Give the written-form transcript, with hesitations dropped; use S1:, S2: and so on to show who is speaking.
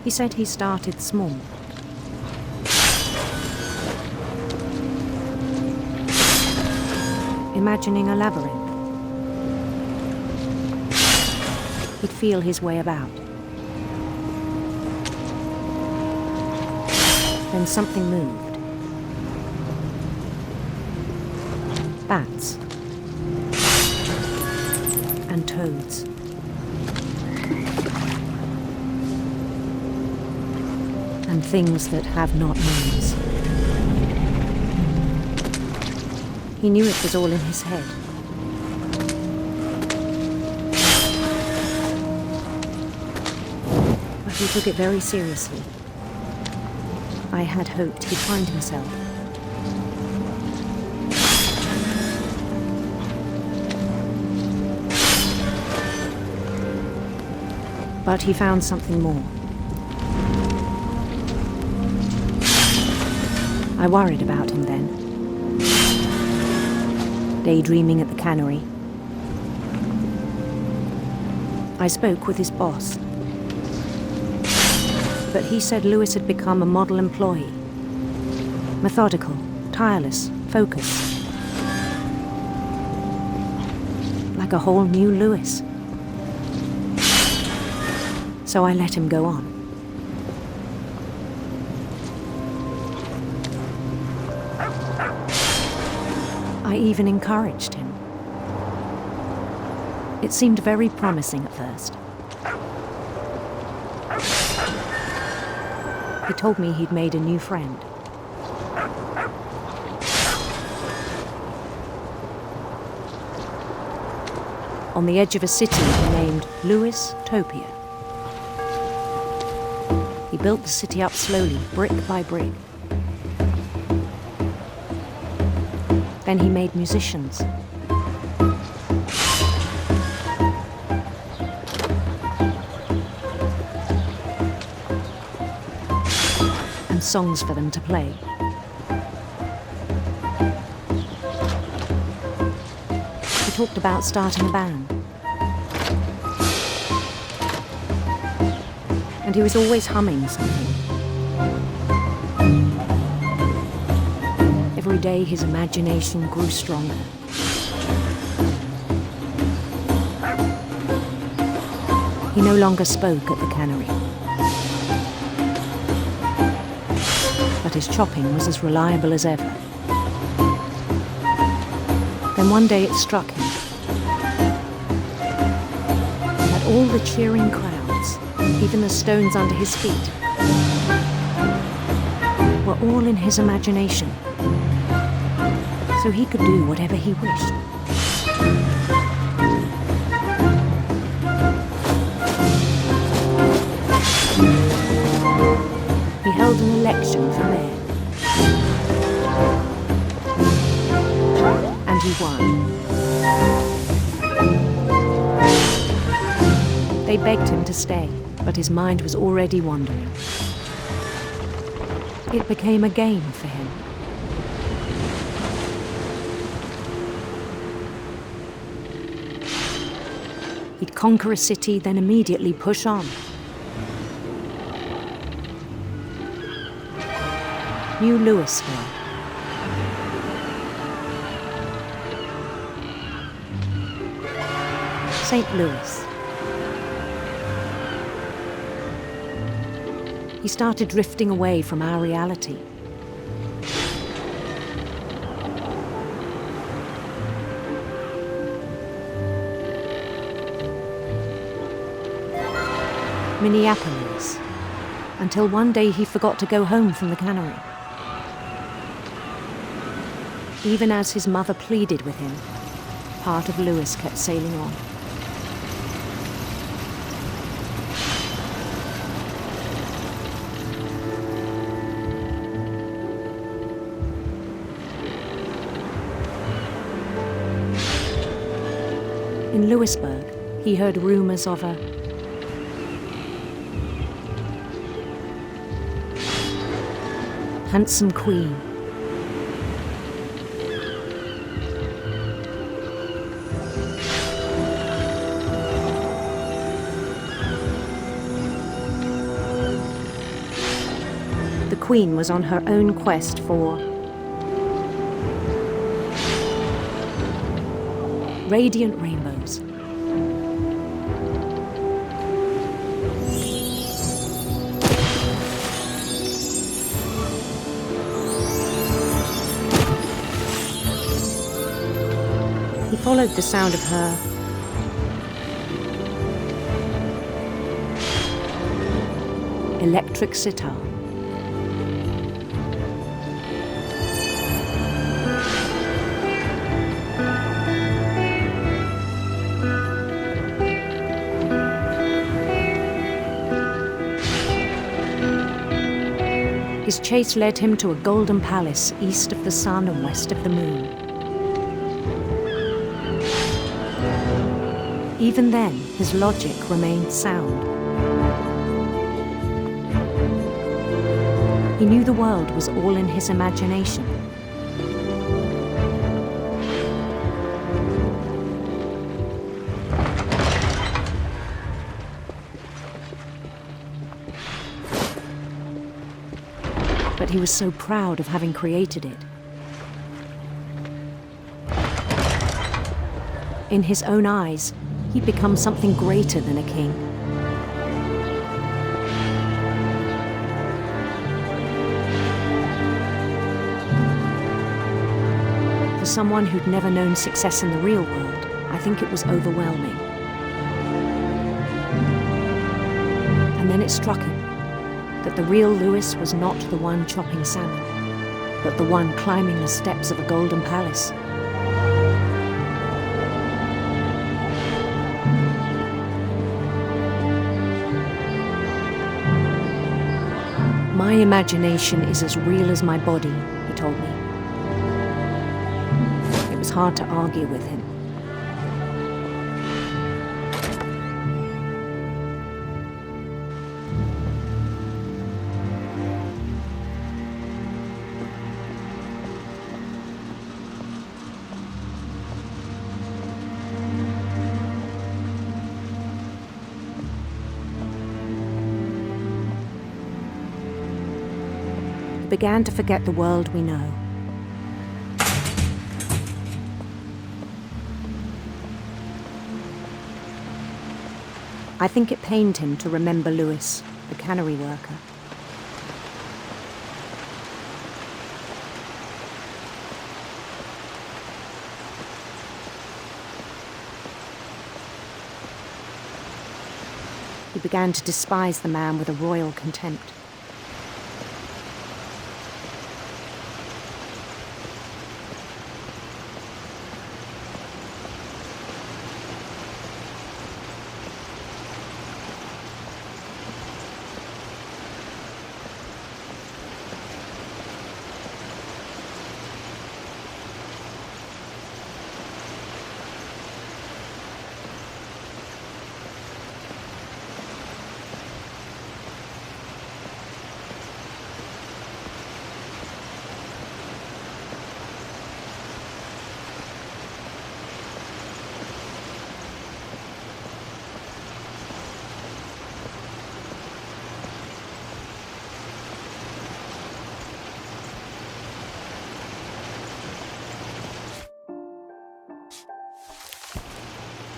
S1: He said he started small. Imagining a labyrinth. He'd feel his way about. Then something moved. Bats. And toads. And things that have not names. He knew it was all in his head. But he took it very seriously. I had hoped he'd find himself. But he found something more. I worried about him then. Daydreaming at the cannery. I spoke with his boss. But he said Lewis had become a model employee. Methodical, tireless, focused. Like a whole new Lewis. So I let him go on. I even encouraged him. It seemed very promising at first. He told me he'd made a new friend. On the edge of a city he named Lewis-topia. He built the city up slowly, brick by brick. Then he made musicians. And songs for them to play. He talked about starting a band. And he was always humming something. Every day his imagination grew stronger. He no longer spoke at the cannery. But his chopping was as reliable as ever. Then one day it struck him that all the cheering crowds, even the stones under his feet, were all in his imagination. So he could do whatever he wished. He held an election for mayor. And he won. They begged him to stay, but his mind was already wandering. It became a game for him. He'd conquer a city, then immediately push on. New Louisville. St. Louis. He started drifting away from our reality. Minneapolis, until one day he forgot to go home from the cannery. Even as his mother pleaded with him, part of Lewis kept sailing on. In Lewisburg, he heard rumors of a handsome queen. queen was on her own quest for radiant rainbows. He followed the sound of her electric sitar. His chase led him to a golden palace east of the sun and west of the moon. Even then, his logic remained sound. He knew the world was all in his imagination. But he was so proud of having created it. In his own eyes, he'd become something greater than a king. For someone who'd never known success in the real world, I think it was overwhelming. And then it struck him that the real Lewis was not the one chopping salmon, but the one climbing the steps of a golden palace. My imagination is as real as my body, he told me. It was hard to argue with him. Began to forget the world we know. I think it pained him to remember Lewis, the cannery worker. He began to despise the man with a royal contempt.